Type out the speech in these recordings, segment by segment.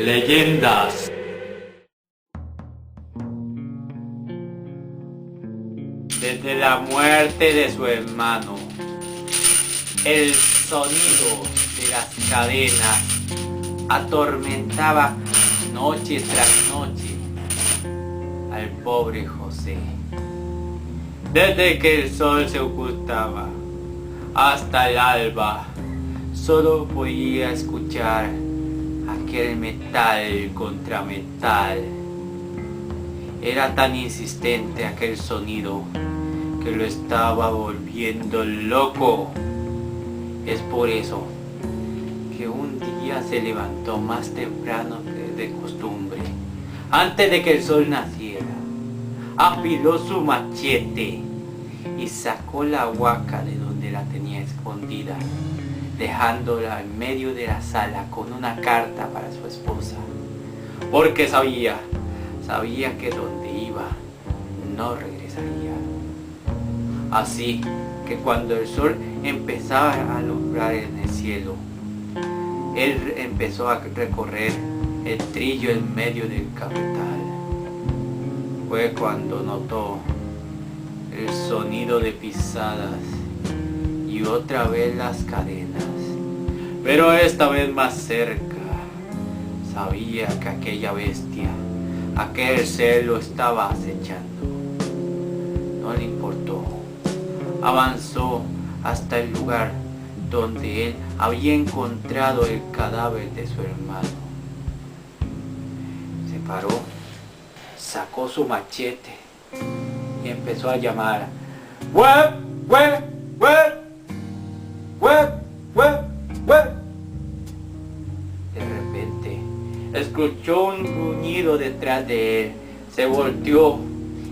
Leyendas. Desde la muerte de su hermano, el sonido de las cadenas atormentaba noche tras noche al pobre José. Desde que el sol se ocultaba hasta el alba, solo podía escuchar aquel metal contra metal. Era tan insistente aquel sonido que lo estaba volviendo loco. Es por eso que un día se levantó más temprano que de costumbre. Antes de que el sol naciera, afiló su machete y sacó la huaca de donde la tenía escondida, dejándola en medio de la sala con una carta para su esposa, porque sabía que donde iba no regresaría. Así que cuando el sol empezaba a alumbrar en el cielo, él empezó a recorrer el trillo en medio del cafetal. Fue cuando notó el sonido de pisadas y otra vez las cadenas, pero esta vez más cerca. Sabía que aquella bestia, aquel ser lo estaba acechando. No le importó. Avanzó hasta el lugar donde él había encontrado el cadáver de su hermano. Se paró, sacó su machete y empezó a llamar: ¡Web! ¡Web! ¡Web! ¡Web! ¡Web! ¡Web! De repente escuchó un gruñido detrás de él. Se volteó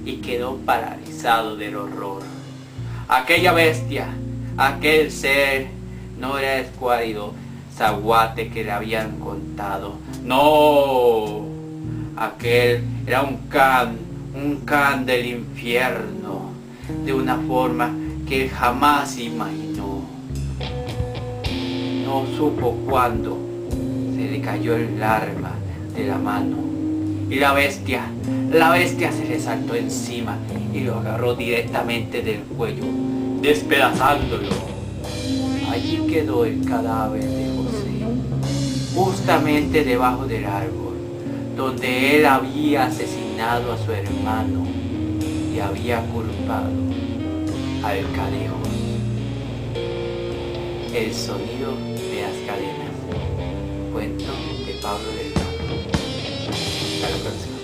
y quedó paralizado del horror. Aquella bestia, aquel ser, no era el escuálido zaguate que le habían contado. No, aquel era un can del infierno, de una forma que él jamás imaginó. No supo cuándo se le cayó el arma de la mano y la bestia se le saltó encima y lo agarró directamente del cuello, despedazándolo. Allí quedó el cadáver de José, justamente debajo del árbol donde él había asesinado a su hermano y había culpado al Cadejos. El sonido de las cadenas. Cuento de Pablo Delgado. Hasta la próxima.